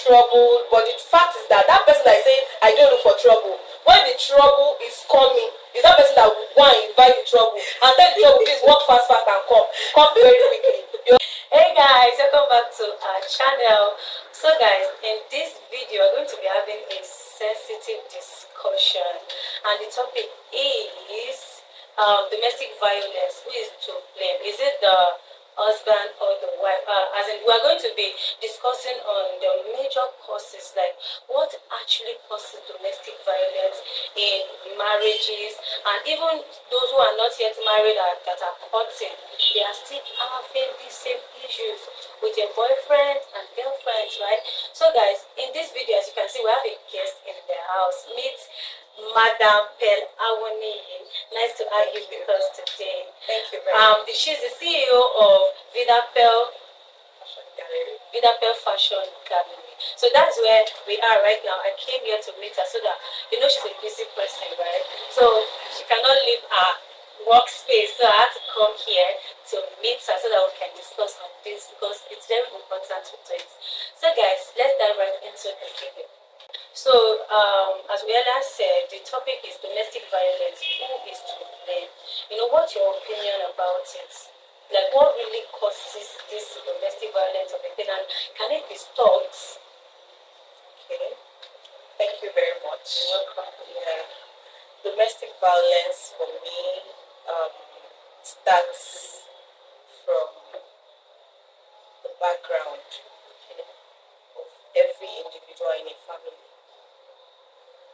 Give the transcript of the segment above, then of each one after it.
trouble, but the fact is that that person that is saying I don't look for trouble, when the trouble is coming, is that person that will go and invite the trouble and tell the trouble please walk fast and come very quickly. Hey guys, welcome back to our channel. So guys, in this video we're going to be having a sensitive discussion, and the topic is domestic violence. Who is to blame? Is it the husband or the wife? As in, we are going to be discussing on the major causes, like what actually causes domestic violence in marriages, and even those who are not yet married that are courting, they are still having these same issues with their boyfriend and girlfriends, right? So guys, in this video, as you can see, we have a guest in the house. Meet Madam Pearl Awoni. Nice to have you with us today. Thank you very much. She's the CEO of Vida Pearl Fashion Gallery. So that's where we are right now. I came here to meet her so that, you know, she's a busy person, right? So she cannot leave her workspace, so I had to come here to meet her so that we can discuss on this, because it's very important to do it. So guys, let's dive right into the video. So as we earlier said, the topic is domestic violence. Who is to blame? You know, what's your opinion about it? Like, what really causes this domestic violence of a thing, and can it be stopped? Okay, thank you very much. You're welcome. Yeah, domestic violence for me starts from the background of every individual in a family.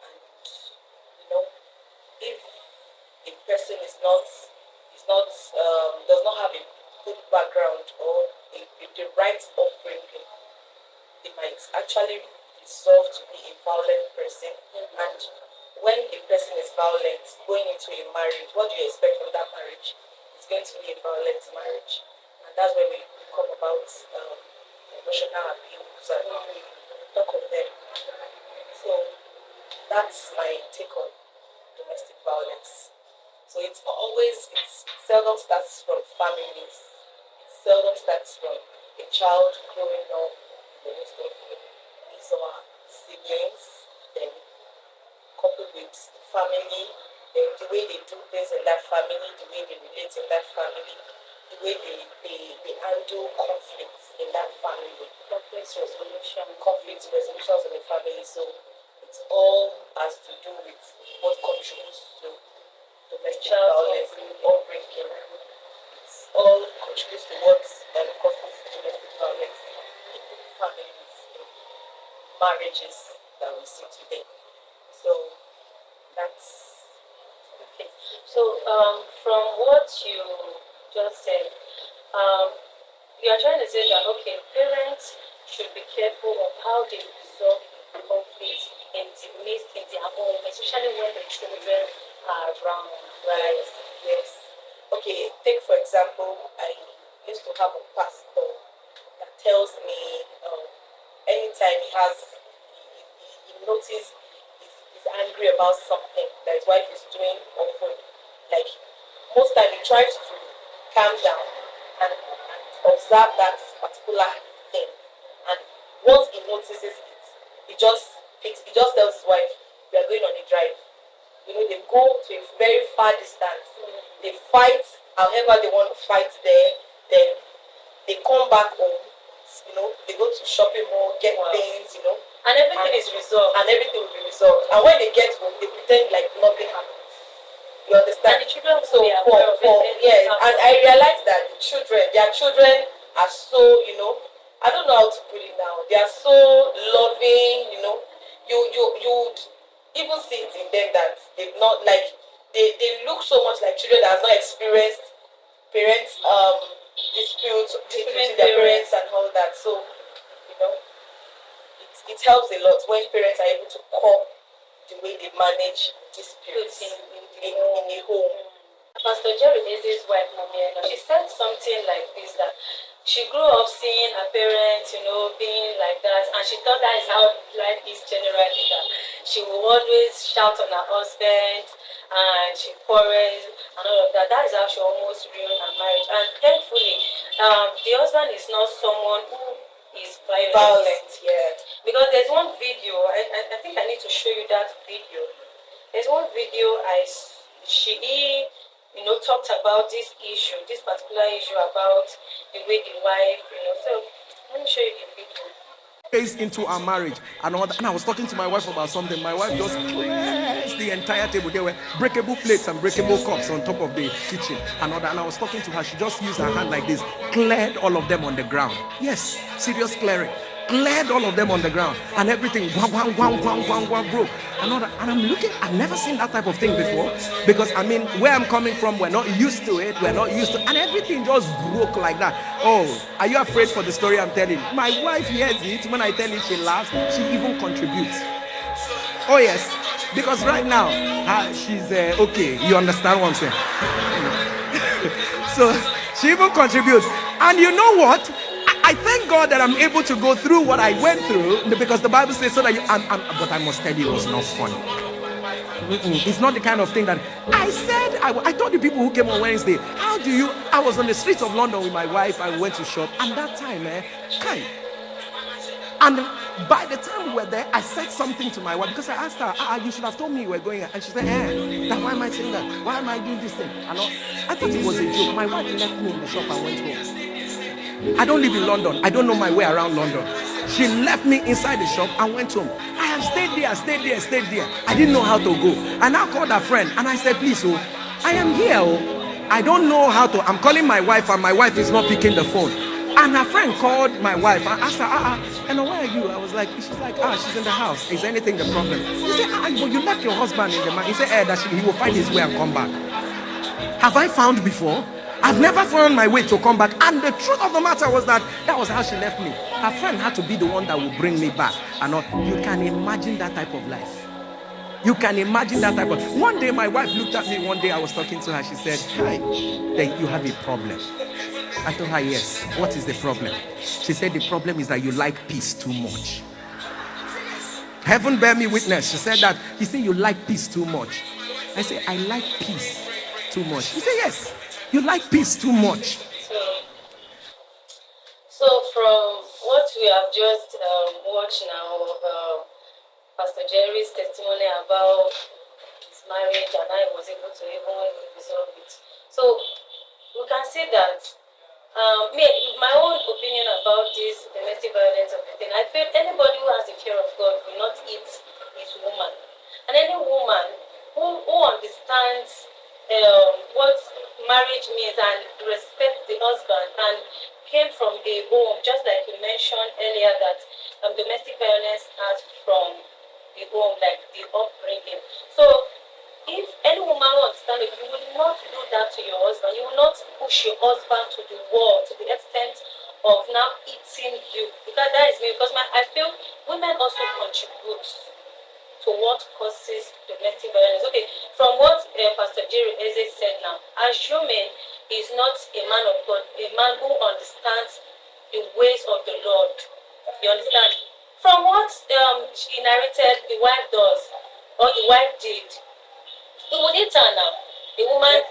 And you know, if a person does not have a good background or the right upbringing, they might actually resolve to be a violent person. And when a person is violent going into a marriage, what do you expect from that marriage? It's going to be a violent marriage, and that's where we come about emotional abuse and talk of them. So that's my take on domestic violence. So it seldom starts from families. It seldom starts from a child growing up in the midst of his or her siblings, then coupled with family, then the way they do things in that family, the way they relate in that family, the way they handle conflicts in that family, conflict resolutions in the family. So it all has to do with what contributes to domestic violence, upbringing. It's all contributes to what causes domestic violence in families, in marriages that we see today. So that's Okay. So from what you just said, you are trying to say that, okay, parents should be careful of how they resolve conflict in their home, especially when the children are around, right? yes. Okay, take for example, I used to have a pastor that tells me anytime he notices he's angry about something that his wife is doing or food, like most time he tries to calm down and observe that particular thing, and once he notices it, he just tells his wife, we are going on a drive. You know, they go to a very far distance, they fight however they want to fight there, then they come back home, you know, they go to shopping mall, get things, you know, And everything is resolved. and everything will be resolved. And when they get home, they pretend like nothing happened. You understand? And the children will So be aware of it. yes, and I realized that their children are so, you know, I don't know how to put it now. They are so loving, you know. You'd even see it in them that they've not, like, they look so much like children that have not experienced parents disputes between their parents and all that. So, you know, it helps a lot when parents are able to curb the way they manage disputes in a home. Pastor Jerry Eze's wife, Momiena, she said something like this, that she grew up seeing her parents, you know, being like that, and she thought that is how life is generally, that she will always shout on her husband, and she quarrels, and all of that. That is how she almost ruined her marriage. And thankfully, the husband is not someone who is violent. Yeah. Because there's one video, I think I need to show you that video. There's one video she talked about this particular issue about the way the wife, so let me show you the video. Days into our marriage and all that, and I was talking to my wife about something. My wife just cleared the entire table. There were breakable plates and breakable cups on top of the kitchen and all that. And I was talking to her. She just used her hand like this, cleared all of them on the ground. Yes, serious clearing. Cleared all of them on the ground, and everything broke and all that. And I'm looking, I've never seen that type of thing before, because I mean, where I'm coming from, we're not used to it, and everything just broke like that. Oh, are you afraid for the story I'm telling? My wife hears it. When I tell it, she laughs. She even contributes. Oh yes, because right now she's okay, you understand what I'm saying? So she even contributes. And you know what, I thank God that I'm able to go through what I went through, because the Bible says so that but I must tell you, it was not funny. It's not the kind of thing that I said. I told the people who came on Wednesday, I was on the streets of London with my wife. I went to shop, and that time, and by the time we were there, I said something to my wife, because I asked her, you should have told me you were going. And she said, then why am I saying that? Why am I doing this thing? And I thought it was a joke. My wife left me in the shop and went home. I don't live in London. I don't know my way around London. She left me inside the shop and went home. I have stayed there. I didn't know how to go. And I called a friend and I said, please, I am here. I don't know how to. I'm calling my wife and my wife is not picking the phone. And her friend called my wife and asked her, and where are you? I was like, she's like, she's in the house. Is anything the problem? He said, but you left your husband in the man. He said, that he will find his way and come back. Have I found before? I've never found my way to come back. And the truth of the matter was that was how she left me. Her friend had to be the one that would bring me back. And you can imagine that type of life. You can imagine that type of. One day my wife looked at me. One day I was talking to her. She said, hi, then you have a problem. I told her, yes. What is the problem? She said, the problem is that you like peace too much. Heaven bear me witness. She said that. He said, you like peace too much. I said, I like peace too much. He said, yes. You like peace too much. So from what we have just watched now, Pastor Jerry's testimony about his marriage and how he was able to even resolve it. So we can see that my own opinion about this domestic violence of the thing, I feel anybody who has the fear of God will not eat his woman. And any woman who understands what marriage means and respect the husband and came from a home, just like you mentioned earlier, that domestic violence starts from the home, like the upbringing. So if any woman will understand it, you will not do that to your husband. You will not push your husband to the wall to the extent of now eating you. Because that is me. Because I feel women also contribute to what causes domestic violence. Okay, from what Pastor Jerry Eze said now, assuming he's not a man of God, a man who understands the ways of the Lord. You understand? From what she narrated, the wife does, or the wife did, he would eat her now. The woman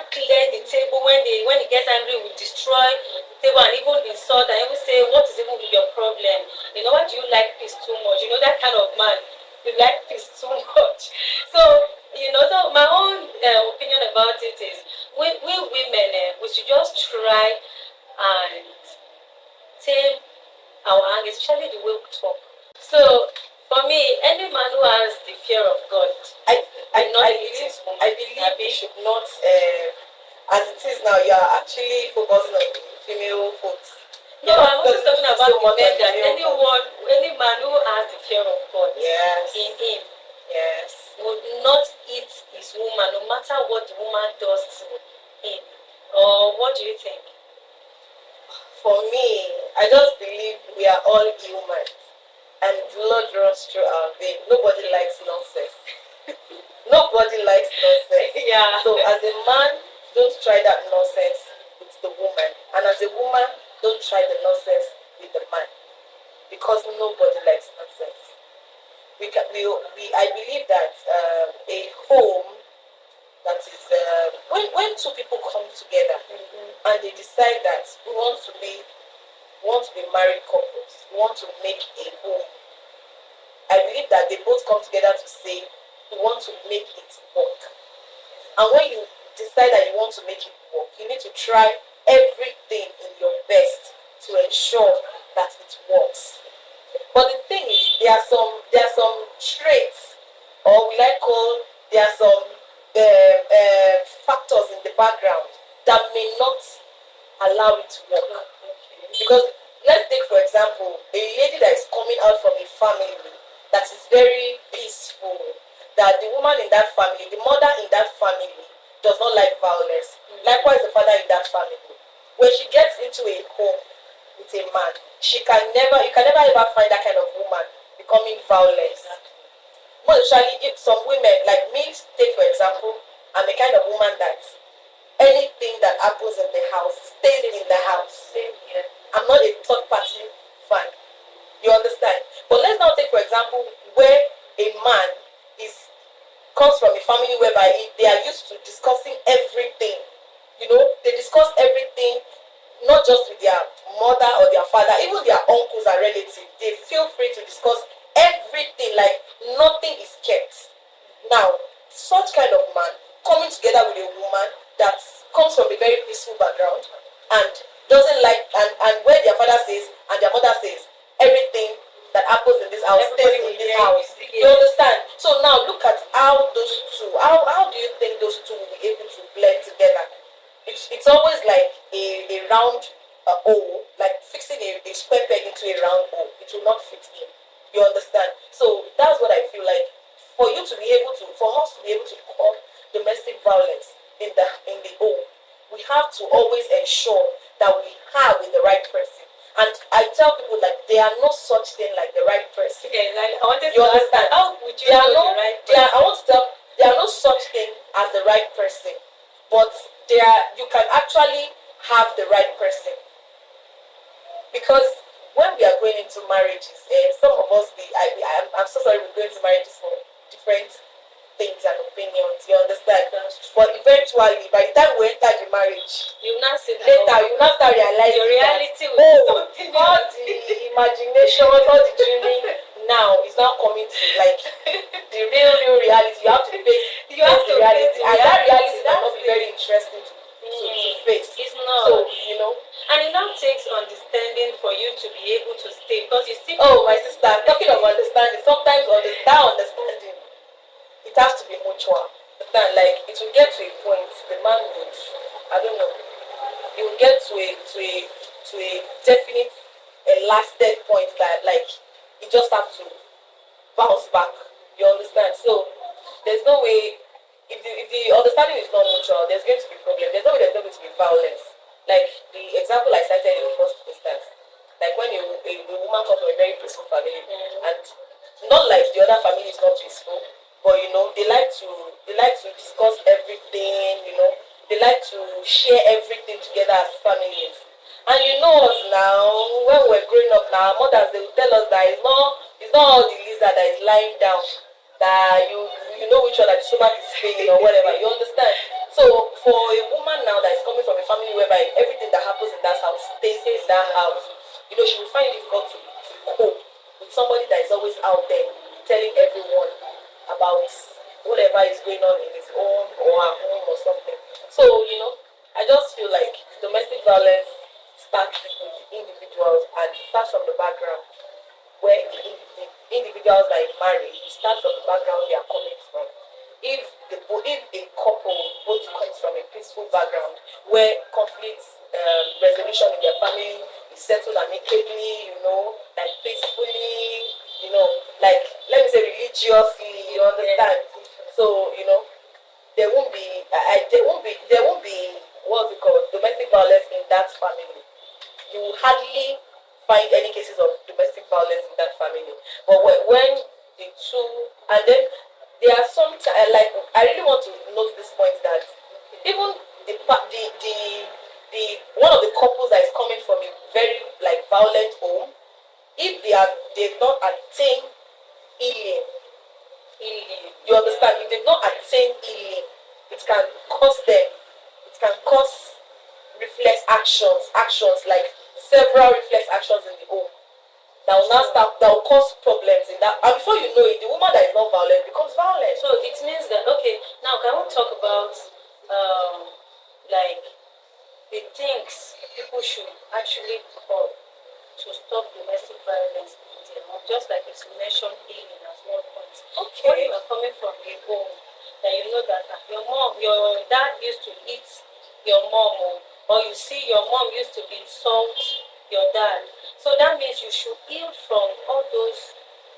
cleared the table. When he gets angry, will destroy the table and even insult and even say, what is even your problem? Why do you like peace too much? That kind of man. You like peace too much. So, so my own opinion about it is, we women, we should just try and tame our anger, especially the way we talk. So, for me, any man who has the fear of God, I believe we should not, as it is now, you are actually focusing on the female folks. No, I'm also talking about the men, that any man who has the fear of God in him would not eat his woman, no matter what the woman does to him. Or what do you think? For me, I just believe we are all human, and blood runs through our veins. Nobody likes nonsense. Nobody likes nonsense. Yeah. So as a man, don't try that nonsense with the woman, and as a woman, don't try the nonsense with the man, because nobody likes nonsense. I believe that a home that is when two people come together and they decide that we want to be we want to be married couples, we want to make a home. I believe that they both come together to say we want to make it work. And when you decide that you want to make it work, you need to try everything in your best to ensure that it works. But the thing is, there are some traits, or we like call, there are some factors in the background that may not allow it to work. Because let's take for example a lady that is coming out from a family that is very peaceful, that the woman in that family, the mother in that family does not like violence. Likewise, the father in that family. When she gets into a home with a man, you can never ever find that kind of woman becoming violent. Most especially if some women, like me, take for example, I'm a kind of woman that anything that happens in the house stays in the house. I'm not a third party fan. You understand? But let's now take for example where a man comes from a family whereby they are used to discussing everything. You know, they discuss everything, not just with their mother or their father, even their uncles and relatives. They feel free to discuss everything, like nothing is kept. Now, such kind of man coming together with a woman that comes from a very peaceful background and doesn't like, and where their father says and their mother says everything that happens in this house stays in this house. You understand? So now look at how those two, how do you think those two will be able to blend together? It's always like a round hole, like fixing a square peg into a round hole. It will not fit in. You understand? So that's what I feel like. For us to be able to curb domestic violence in the home, we have to always ensure that we are with the right person. And I tell people that there are no such thing like the right person. Okay, like I wanted You to ask understand? that. How would you know the right person? I want to tell there are no such thing as the right person, but you can actually have the right person. Because when we are going into marriages, some of us, I'm so sorry, we're going to marriages for different things and opinions. You understand? But eventually, by the time we enter the marriage, You now say that later you now start realizing your reality that, will be something all else. the imagination, all the dreaming now is now coming to like the real reality. You have to face You have the to reality, face the and that reality. reality might not That's be very interesting to face. It's not. So you know. And it now takes understanding for you to be able to stay, because you see. Oh, my sister, talking of understanding, sometimes that understanding, it has to be mutual. Understand? Like it will get to a point, the man would, I don't know, he will get to a definite, a lasted point that like you just have to bounce back. You understand? So there's no way, if the understanding is not mutual, there's going to be problem. There's no way there's not going to be violence. Like the example I cited in the first instance, like when a woman comes from a very peaceful family, and not like the other family is not peaceful, but you know they like to discuss everything. You know, they like to share everything together as families. And you know us now, when we're growing up now, mothers, they will tell us that it's not all the lizard that is lying down, that you know which one that the stomach is paying or whatever. You understand? So for a woman now that is coming from a family whereby everything that happens in that house stays in that house, you know, she will find it difficult to cope with somebody that is always out there telling everyone about whatever is going on in his own or her home or something. So, you know, I just feel like domestic violence starts with individuals and starts from the background where the individuals that are married, it starts from the background they are coming from. If a couple both comes from a peaceful background where conflict resolution in their family is settled amicably, you know, like peacefully, you know, like let me say religiously, you understand? So, you know, there won't be what's it called, domestic violence in that family. You hardly find any cases of domestic violence in that family. But when the two, and then there are some like I really want to note this point that even the one of the couples that is coming from a very like violent home, if they've not attained healing, you understand? If they've not attained healing, it can cause reflex actions like several reflex actions in the home that will now start, that will cause problems in that, and before you know it, the woman that is not violent becomes violent. So it means that, okay, now can we talk about like the things people should actually call to stop domestic violence in their home, just like you mentioned healing as one point. Okay. When you are coming from a home that you know that your dad used to hit your mom, or you see your mom used to insult your dad, so that means you should heal from all those,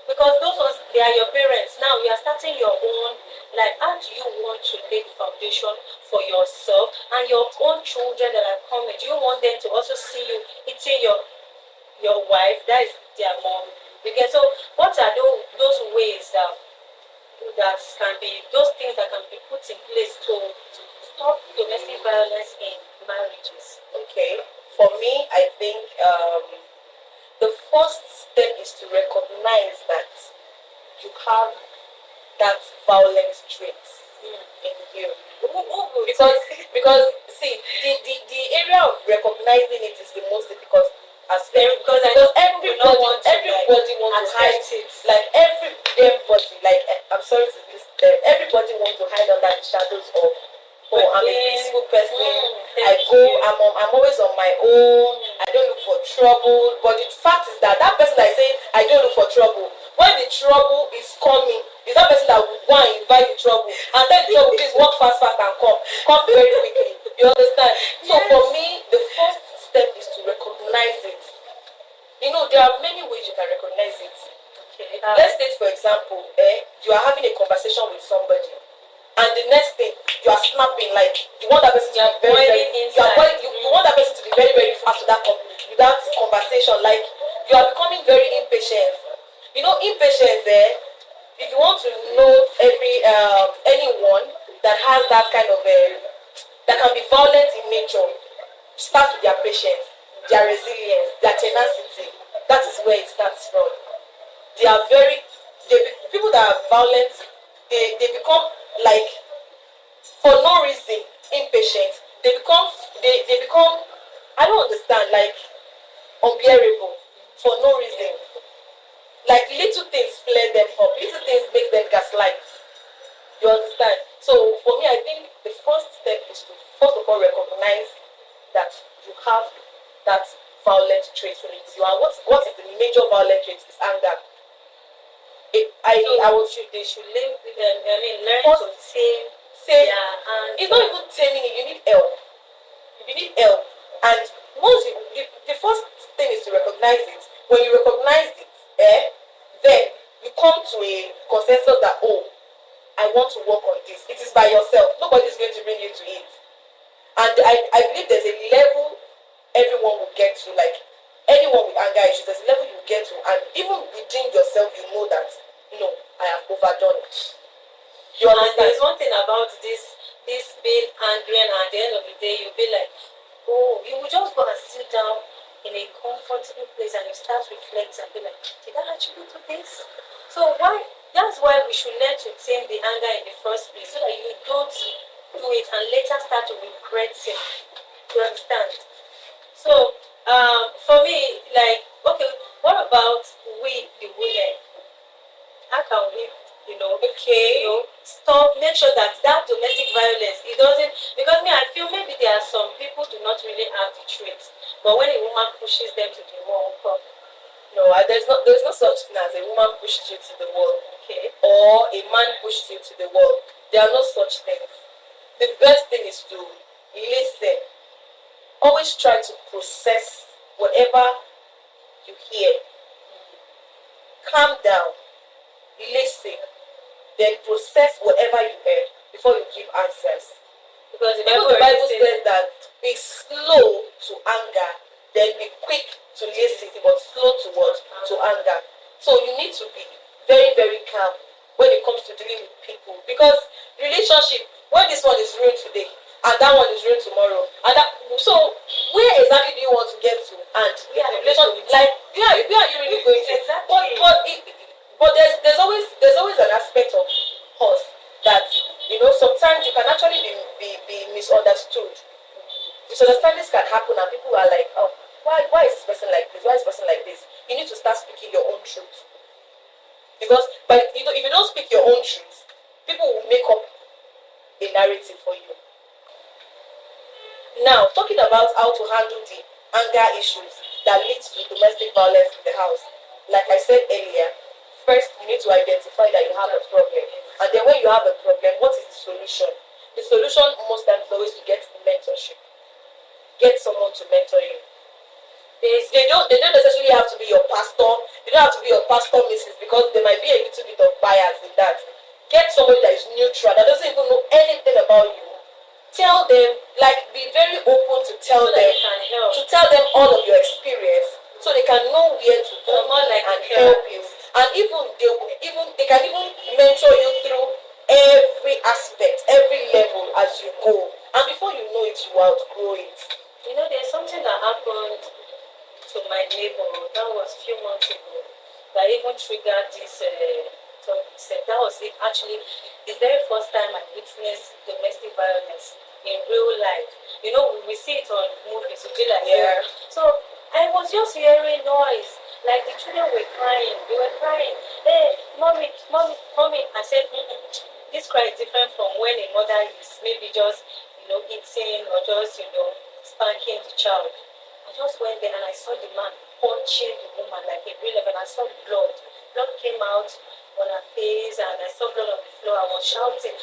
because those ones, they are your parents. Now you are starting your own life. How do you want to lay the foundation for yourself and your own children that are coming? Do you want them to also see you hitting your wife, that is their mom? Because so what are those ways that can be, those things that can be put in place to stop domestic violence in marriages? Okay, for me, I think the first step is to recognize that you have that violent trait in you. Because see, the area of recognizing it is the most difficult aspect, because everybody wants to hide it. like everybody, like I'm sorry to this, everybody wants to hide under the shadows of, oh, I'm a peaceful person, I'm always on my own, I don't look for trouble. But the fact is that person that is saying I don't look for trouble, when the trouble is coming, is that person that will go and invite the trouble and tell the trouble, please walk fast and come very quickly. You understand? So for me, the first step is to recognize it. You know, there are many ways you can recognize it. Okay. Let's take, for example, you are having a conversation with somebody, and the next thing you are snapping, like you want that person to be you want that person to be very, very fast with that conversation. Like you are becoming very impatient. You know, impatience if you want to know anyone that has that kind of that can be violent in nature, start with their patience, their resilience, their tenacity. That is where it starts from. People that are violent, they become like, for no reason, impatient. They become I don't understand, like unbearable for no reason. Like little things flare them up, little things make them gaslight. You understand? So for me, I think the first step is to first of all recognize that you have that violent trait in you. And what is the major violent trait? Is anger. They should learn to tame their anger. It's not even taming it. You need help. And once the first thing is to recognize it. When you recognize it, then you come to a consensus that, oh, I want to work on this. It is by yourself. Nobody is going to bring you to it. And I believe there's a level everyone will get to, like anyone with anger issues, there's a level you get to, and even within yourself, you know that, no, I have overdone it. You understand? And there's one thing about this being angry, and at the end of the day, you'll be like, oh, you will just go and sit down in a comfortable place and you start reflecting and be like, did I actually do this? So that's why we should learn to tame the anger in the first place, so that you don't do it and later start to regret it. You understand? So for me, like, okay, what about we the women? How can we, stop, make sure that domestic violence, it doesn't, because I feel maybe there are some people do not really have the trait, but when a woman pushes them to the wall, no, there's no such thing as a woman pushed you to the wall, okay, or a man pushed you to the wall. There are no such things. The best thing is to listen. Always try to process whatever you hear. Calm down, listen, then process whatever you heard before you give answers. Because the Bible says that be slow to anger, then be quick to listen, but slow to what? To anger. So you need to be very, very calm when it comes to dealing with people, because relationship, when this one is ruined today and that one is ruined tomorrow, so where exactly do you want to get to? And the relationship, like, where are you really going to? Exactly. But there's always an aspect of us that, sometimes you can actually be misunderstood. Misunderstandings can happen and people are like, oh, why is this person like this? Why is this person like this? You need to start speaking your own truth. Because if you don't speak your own truth, people will make up a narrative for you. Now, talking about how to handle the anger issues that leads to domestic violence in the house. Like I said earlier, first you need to identify that you have a problem. And then when you have a problem, what is the solution? The solution most times is always to get mentorship. Get someone to mentor you. They don't necessarily have to be your pastor. They don't have to be your pastor, Mrs. Because there might be a little bit of bias in that. Get somebody that is neutral, that doesn't even know anything about you. Tell them, like, be very open to tell So that them, they can help. to tell them all of your experience, so they can know where to come More like and a help you. And they can even mentor you through every aspect, every level as you go. And before you know it, you outgrow it. You know, there's something that happened to my neighbor, that was a few months ago, that even triggered this topic. That was it. Actually, the very first time I witnessed domestic violence in real life. You know, we see it on movies, we be like, Yeah. So I was just hearing noise, like the children were crying. They were crying. Hey, mommy, mommy, mommy. I said, this cry is different from when a mother is maybe just, eating or just, spanking the child. I just went there and I saw the man punching the woman like a real life, and I saw blood. Blood came out on her face and I saw blood on the floor. I was shouting,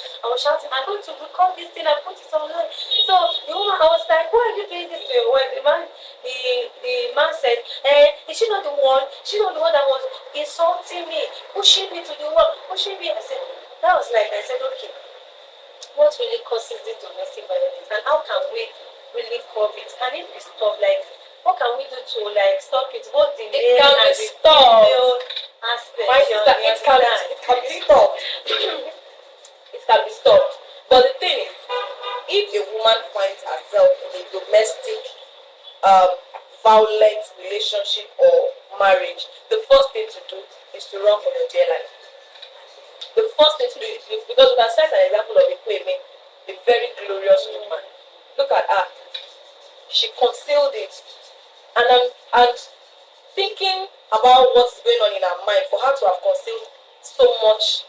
I'm going to record this thing, I put it online. So the woman, I was like, why are you doing this to your wife? The man said, is she not the one? She's not the one that was insulting me, pushing me to the wall, pushing me. I said, okay, what really causes this domestic violence and how can we really curb it? Can it be stopped? Like, what can we do to stop it? Both the male can and be the stopped. female aspect. My sister, it can be stopped. It can be stopped. But the thing is, if a woman finds herself in a domestic violent relationship or marriage, the first thing to do is to run for your dear life. The first thing to do is, because we can cite an example of a playmate, a very glorious woman. Look at her. She concealed it. And thinking about what's going on in her mind, for her to have concealed so much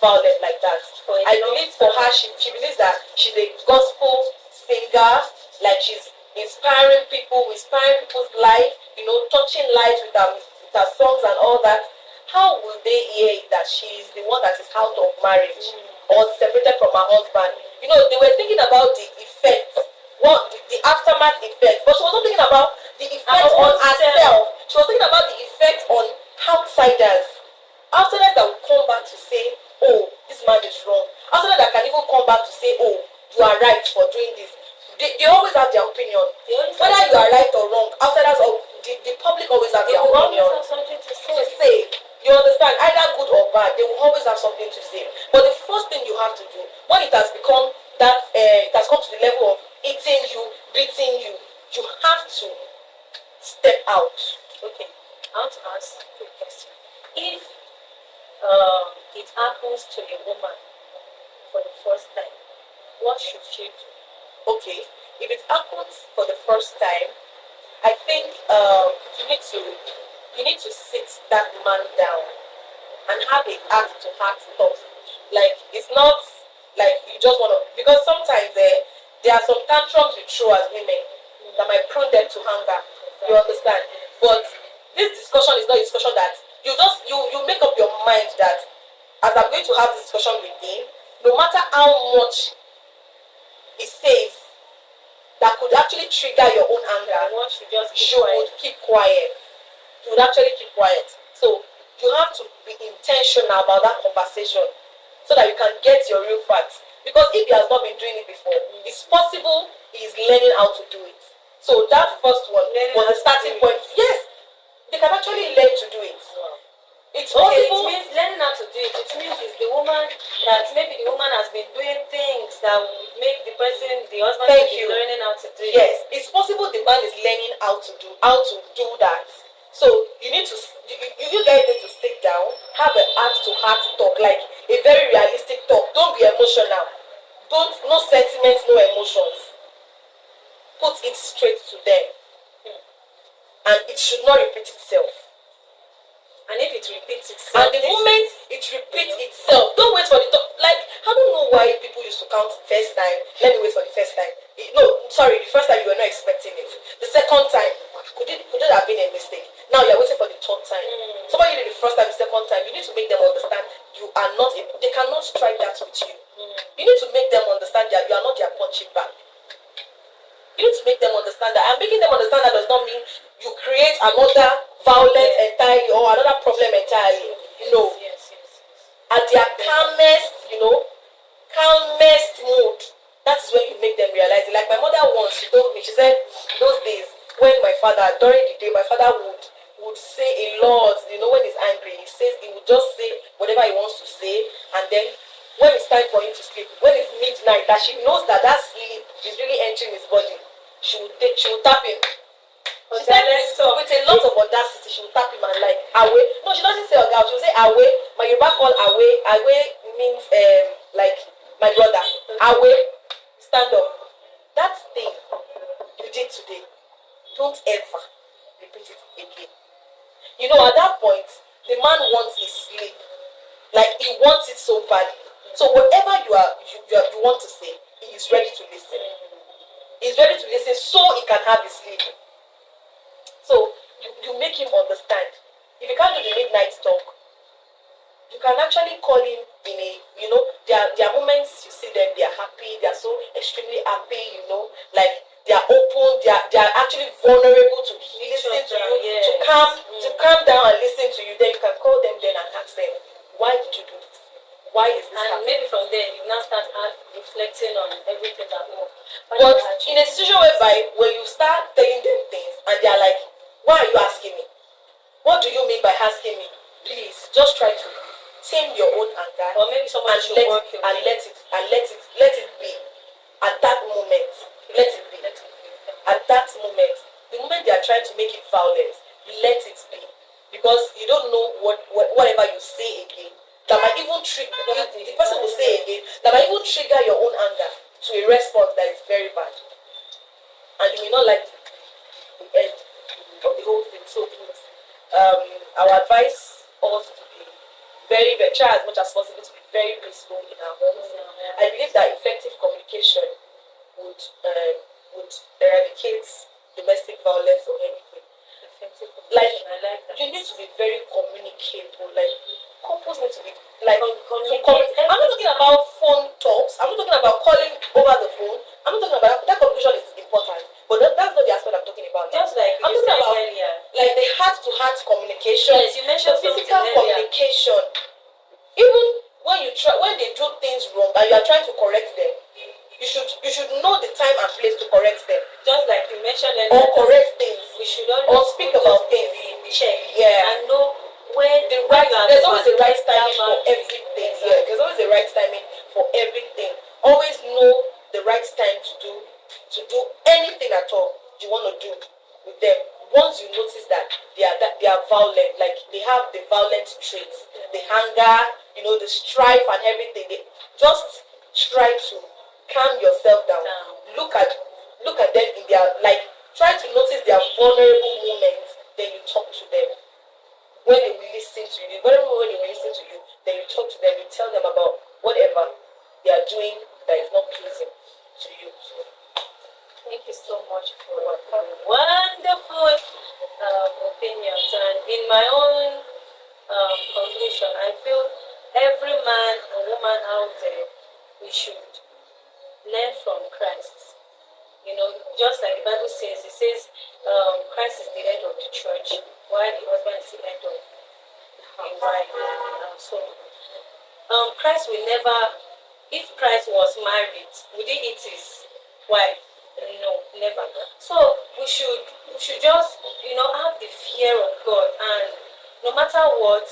violence like that, I believe for her, she believes that she's a gospel singer, like she's inspiring people's life, touching lives with her songs and all that. How will they hear that she is the one that is out of marriage or separated from her husband? They were thinking about the effect, the aftermath effect, but she was not thinking about the effect on herself. She was thinking about the effect on outsiders that will come back to say, oh, this man is wrong. Outsiders that can even come back to say, oh, you are right for doing this. They always have their opinion. Whether you are right or wrong, outsiders or the public always have their opinion. Have something to say. You understand? Either good or bad, they will always have something to say. But the first thing you have to do, when it has become that, it has come to the level of eating you, beating you, you have to step out. Okay, I want to ask you a question. If it happens to a woman for the first time, what should she do? Okay, if it happens for the first time, I think you need to sit that man down and have a heart-to-heart talk. Like, it's not like you just want to, because sometimes there are some tantrums we throw as women that might prune them to anger. You understand? But this discussion is not a discussion that you make up your mind that as I'm going to have this discussion with him, no matter how much he says that could actually trigger your own anger, you would keep quiet. You would actually keep quiet. So you have to be intentional about that conversation so that you can get your real facts. Because if he has not been doing it before, it's possible he is learning how to do it. So that first one was the starting point. Yes, they can actually learn to do it. It's possible. It means learning how to do it. It means it's the woman that maybe the woman has been doing things that would make the husband, learning how to do it. Yes, it's possible the man is learning how to do that. So you guys need to sit down, have a heart-to-heart talk, like a very realistic talk. Don't be emotional. No sentiments, no emotions. Put it straight to them. and it should not repeat itself. And if it repeats And itself, the moment it repeats itself, don't wait for the like. I don't know why people used to count first time. Let me wait for the first time. No, sorry, the first time you were not expecting it. The second time, could it have been a mistake? Now you're waiting for the third time. Somebody did it the first time, the second time. You need to make them understand you are not. They cannot strike that with you. You need to make them understand that you are not their punching bag. You need to make them understand that. And making them understand that does not mean you create another violence entirely or another problem entirely. No. yes. At their calmest mood, that is when you make them realize it. Like my mother once, she told me, she said, those days when my father, during the day, my father would say a lot. When he's angry, he would just say whatever he wants to say, and then when it's time for him to sleep, when it's midnight, that she knows that sleep is really entering his body, she would tap him. She said with a lot of audacity, she would tap him and like away. No, she doesn't say Oga, she will say away. My Yoruba call away. Away means like my brother. Away, stand up. That thing you did today, don't ever repeat it again. At that point, the man wants his sleep. Like he wants it so badly. So whatever you want to say, he is ready to listen. He's ready to listen so he can have his sleep. So you make him understand. If you can't do the midnight talk, you can actually call him in a, there are moments you see them, they are happy, they are so extremely happy, like they are open, they are actually vulnerable to listen to you, yes. to calm down and listen to you. Then you can call them then and ask them, why did you do this? Why is this and happening? maybe from there you now start reflecting on everything that But in a situation whereby when you start telling them things and they are like, why are you asking me? What do you mean by asking me? Please just try to tame your own anger, or maybe someone and should work your let it be at that moment. Let it be at that moment. The moment they are trying to make it violent, let it be, because you don't know whatever you say again that might even trigger the person will say again that might even trigger your own anger to a response that is very bad, and you may not like the end of the whole thing. So please, our advice us to be try as much as possible to be very peaceful in our homes. I believe that effective communication would eradicate domestic violence or anything. Like, I like that. you need to be very communicable. Like, couples need to be like Communicate. I'm not talking about phone talks. I'm not talking about calling over the phone. I'm not talking about that. Communication is important, but that's not the aspect I'm talking about. Just like I'm you talking said about earlier. like the heart-to-heart communication. Yes, you mentioned the physical something earlier. communication. Even when they do things wrong and you are trying to correct them, you should know the time and place to correct them Just like you mentioned or earlier, correct things we should always or speak put about those things. in check Yeah. and know when The right, there's always a right timing for everything. everything. Yeah, there's always a right timing for everything. Always know the right time to do anything at all you want to do with them. Once you notice that they are violent, like they have the violent traits, the anger, the strife and everything, they just try to calm yourself down. Look at them in their, like, try to notice their vulnerable moments, then you talk to them. When they will listen to you, when they will listen to you, then you talk to them, you tell them about whatever they are doing that is not pleasing to you. So, Thank you so much for wonderful opinions. And in my own conclusion, I feel every man or woman out there, we should learn from Christ. Just like the Bible says, it says Christ is the head of the church, while the husband is the head of the wife. Christ will never, if Christ was married, would he eat his wife? No, never. So we should just have the fear of God, and no matter what,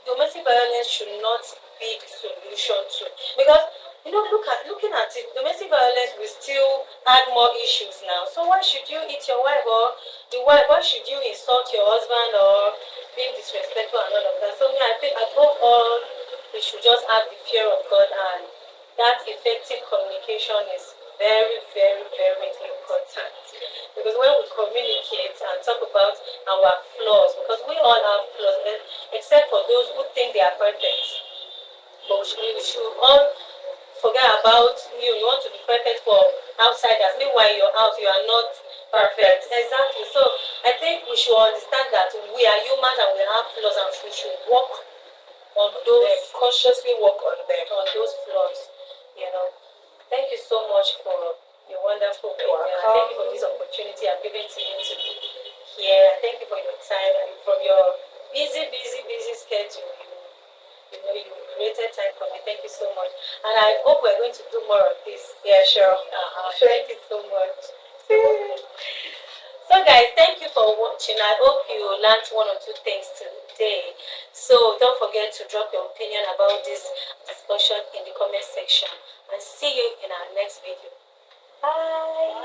domestic violence should not be the solution to, because looking at it, domestic violence will still add more issues now. So why should you eat your wife, or the wife? Why should you insult your husband or be disrespectful and all of that? So I feel above all, we should just have the fear of God and that effective communication is very, very, very important. Because when we communicate and talk about our flaws, because we all have flaws, except for those who think they are perfect. But we should all forget about you. You want to be perfect for outsiders. Meanwhile, you're out, you are not perfect. Exactly. So I think we should understand that we are humans and we have flaws, and we should work on those, consciously work on them. on those flaws. You know. Thank you so much for your wonderful You're opinion. welcome. Thank you for this opportunity I've given to you to be here. Thank you for your time and from your busy schedule. You created time for me. Thank you so much. And I hope we're going to do more of this. Yeah, sure. Thank you so much. So guys, thank you for watching. I hope you learned one or two things today. So don't forget to drop your opinion about this discussion in the comment section. And see you in our next video. Bye.